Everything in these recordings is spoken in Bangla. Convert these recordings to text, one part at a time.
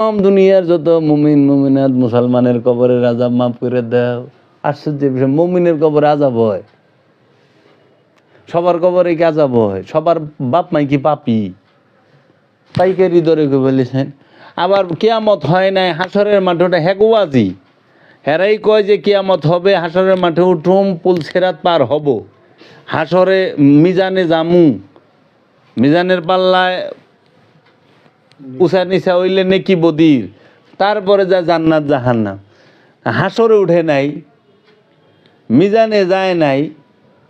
দুনিয়ার যত মুমিন মুমিনাত মুসলমানের কবরের আযাব মাফ করে দাও। আশ্চর্য বিষয়, মুমিনের কবরে আযাব হয়, সবার কবরে কি আযাব হয়? সবার বাপ মাই কি পাপী? পাইকারি দরে বলেছেন। আবার কিয়ামত হয় নাই, হাসরের মাঠে ওটা হেগুয়াজি, হেরাই কয় যে কিয়ামত হবে, হাসরের মাঠে উঠুম, পুল সেরাত পার হব, হাসরে মিজানে জামু, মিজানের পাল্লায় উষা নিশা হইলে নেকি বদির, তারপরে যা জান্নাত জাহান্নাম। হাসরে উঠে নাই, মিজানে যায় নাই,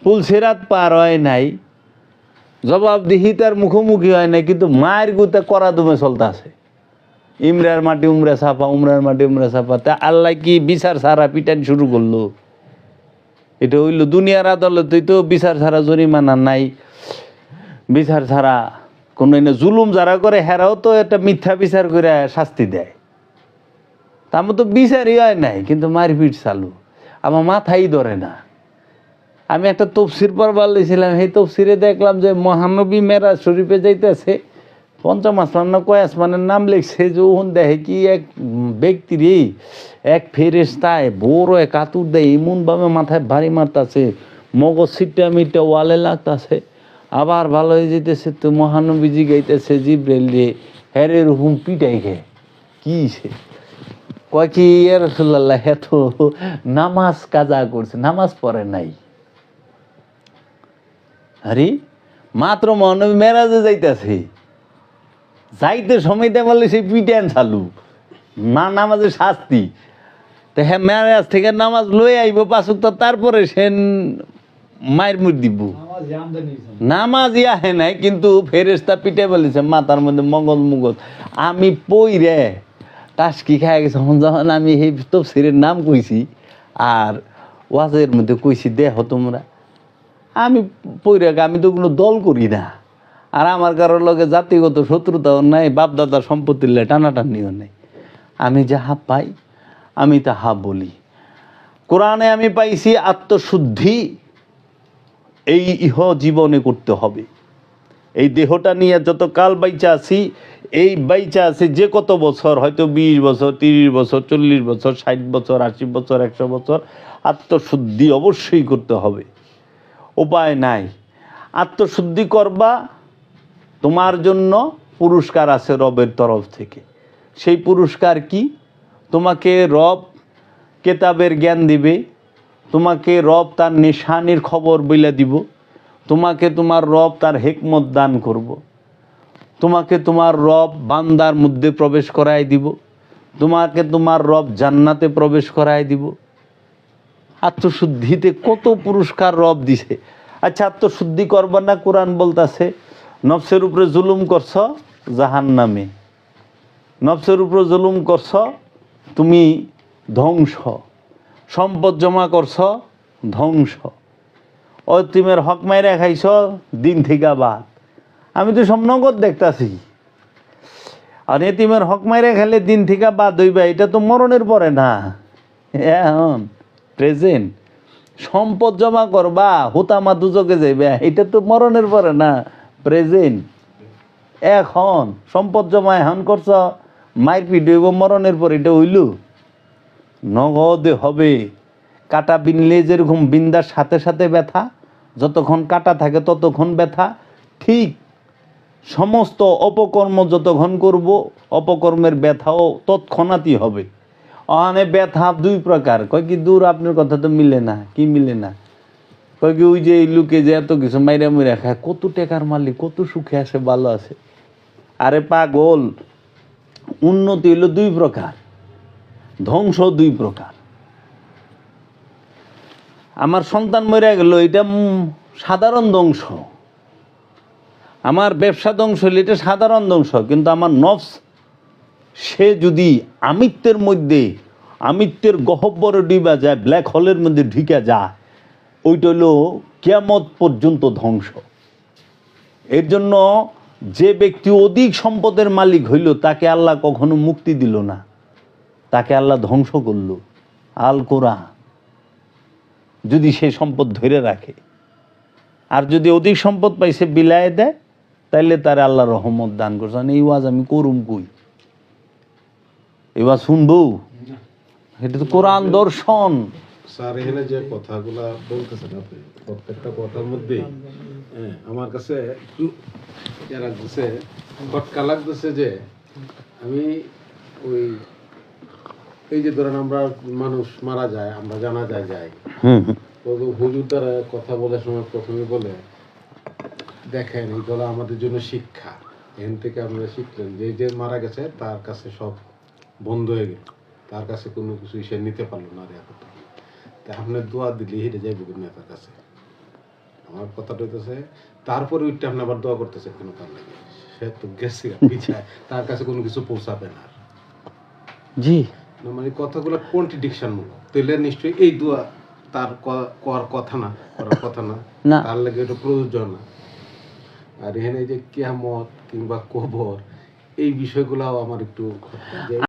পুল সেরাত পার হয় নাই, জবাবদিহি তার মুখোমুখি হয় নাই, কিন্তু মায়ের গুতে করা দুমে চলতে আছে। ইমরার মাটি উমরা ছাপা, উমরার মাটি উমরা ছাপা। তা আল্লাহ কি বিচার ছাড়া পিটান শুরু করলো? এটা হইল দুনিয়ার আদালতেই তো বিচার ছাড়া জরিমানা নাই, বিচার ছাড়া কোনো জুলুম যারা করে হেরাও তো একটা মিথ্যা বিচার করে শাস্তি দেয়। তার মতো বিচারই হয় নাই, কিন্তু মারপিট চালু। আমার মাথাই ধরে না। আমি একটা তফসির পড়বার লেছিলাম, সেই তফসিরে দেখলাম যে মহানবী মেরাজ শরীফে যাইতেছে, পঞ্চম আসমান না কয় আসমানের নাম লিখছে, যে ওখান দেখে কি এক ব্যক্তির এক ফেরেশতায় বড় এক আতুর দেয়, এমনভাবে মাথায় ভারী মারতাছে, মগজ ছিটটা মিটটা ওয়ালে লাগতাছে। আবার ভালো হয়ে যেতেছে তো মহানবীজি গাইতেছে জিব্রাইল রে, হ্যারে রকম পিটাই খেয়ে কি সে কয় কি ইয়া রাসূলুল্লাহ, এত নামাজ কাজা করছে, নামাজ পড়ে নাই। আরে মাত্র মহানবী মেরাজে যাইতেছে, যাইতে সময়তে বললে সেই পিটান চালু, না নামাজের শাস্তি। তো হ্যাঁ, মেরাজ থেকে নামাজ লই আইব পাঁচ ওয়াক্ত, তারপরে সে মায়ের মুখ দিব। নামাজ আহে নাই, কিন্তু ফেরেশতা পিটে বলেছে মাথার মধ্যে মগজ মুগজ। আমি পই রে টাসকি খাই গেছে। যখন আমি এই তফসিরের নাম কইছি আর ওয়াজের মধ্যে কইছি, দেহ তোমরা আমি পইরে, আমি তো কোনো দল করি না, আর আমার কারোর লগে জাতিগত শত্রুতাও নাই, বাপদাদার সম্পত্তির টানাটানিও নাই। আমি যাহা পাই আমি তাহা বলি। কোরআনে আমি পাইছি আত্মশুদ্ধি এই ইহ জীবনে করতে হবে। এই দেহটা নিয়ে যত কাল বাইচা আছি, এই বাইচা আছে যে কত বছর, হয়তো 20 বছর, 30 বছর, 40 বছর, 60 বছর, 80 বছর, 100 বছর, আত্মশুদ্ধি অবশ্যই করতে হবে, উপায় নাই। আত্মশুদ্ধি করবা, তোমার জন্য পুরস্কার আছে রবের তরফ থেকে। সেই পুরস্কার কি? তোমাকে রব কেতাবের জ্ঞান দিবে, তোমাকে রব তার নিশানির খবর বইলা দিব, তোমাকে তোমার রব তার হিকমত দান করব, তোমাকে তোমার রব বান্দার মধ্যে প্রবেশ করায় দিব, তোমাকে তোমার রব জান্নাতে প্রবেশ করায় দিব। আত্মশুদ্ধিতে কত পুরস্কার রব দিছে। আচ্ছা, আত্মশুদ্ধি করবা না? কোরআন বলতাছে নফসের উপরে জুলুম করছ জাহান্নামে, নফসের উপরে জুলুম করছ তুমি ধ্বংস, সম্পদ জমা করছ ধ্বংস, অতিমের হক মাইরা খাইছ দিন থেকে বাদ। আমি তো সব নগদ দেখতাছি। আর এতিমের হক মাইরা খেলে দিন থেকে বাদ হইবা, এটা তো মরণের পরে না, এখন প্রেজেন্ট। সম্পদ জমা করবা হুতামা দুজকে যাইবে, এটা তো মরণের পরে না, প্রেজেন্ট। এখন সম্পদ জমা এখন করছ, মারপিট হইব মরণের পর, এটা হইল নগদে হবে। কাটা বিনলে যেরকম বিন্দার সাথে সাথে ব্যথা, যতক্ষণ কাটা থাকে ততক্ষণ ব্যথা, ঠিক সমস্ত অপকর্ম যতক্ষণ করব অপকর্মের ব্যথাও তৎক্ষণাৎই হবে। অনে ব্যথা দুই প্রকার। কয় কি দূর, আপনার কথা তো মিলে না। কি মিলে না? কয় কি ওই যে এই লোকে যে এত কিছু মাইরা মুইরা খায়, কত টাকার মালিক, কত সুখে আছে, ভালো আছে। আরে পাগল, উন্নতি হইল দুই প্রকার, ধ্বংস দুই প্রকার। আমার সন্তান মরে গেল, এটা সাধারণ ধ্বংস। আমার ব্যবসা ধ্বংস হইলে এটা সাধারণ ধ্বংস। কিন্তু আমার নফস, সে যদি আমিত্বের মধ্যে, আমিত্বের গহ্বরে ডুবা যায়, ব্ল্যাক হোলের মধ্যে ঢুকে যায়, ওইটা হলো কিয়ামত পর্যন্ত ধ্বংস। এর জন্য যে ব্যক্তি অধিক সম্পদের মালিক হইল, তাকে আল্লাহ কখনো মুক্তি দিল না, তাকে আল্লাহ ধ্বংস করল। আল কোরআন, যদি সে সম্পদ ধরে রাখে। আর যদি অধিক সম্পদ পাইছে বিলায় দেয়, তাইলে তার আল্লাহ রহমত দান করছেন। এই ওয়াজ আমি করুম কই? এবার শুনবো, এটা তো কোরআন দর্শন। স্যার এখানে যে কথাগুলা বলতেছেন আপনি প্রত্যেকটা কথার মধ্যেই আমার কাছে একটু ইয়ে লাগতেছে, খটকা লাগতেছে যে আমি ওই এই যে ধরেন আমরা মানুষ মারা যায়, আমরা জানা যায় যাই, হুম তো হুজুর দ্বারা কথা বলার সময় প্রথমে বলে দেখেন এই গলা আমাদের জন্য শিক্ষা, এখান থেকে আমরা শিখলেন যে যে মারা গেছে তার কাছে সব বন্ধ হয়ে গেল, তার কাছে কোনো কিছু সে নিতে পারলো না আর এতটা, তা আপনার দোয়া দিলে হেঁটে যাইব কিন্তু তার কাছে। আমার কথাটা হইতেছে তারপরে ওইটা আপনি আবার দোয়া করতেছেন কেন তার লাগে, সে তো গেছে পিছায়, তার কাছে কোনো কিছু পৌঁছাবে না। জি না মানে কথাগুলো কন্ট্রাডিকশন মূলক, তাহলে নিশ্চয়ই এই দোয়া তার করার কথা না, করার কথা না, না। তার লাগে এটা প্রযোজ্য না। আর এখানে এই যে কিয়ামত কিংবা কবর এই বিষয়গুলো আমার একটু খটকা। যে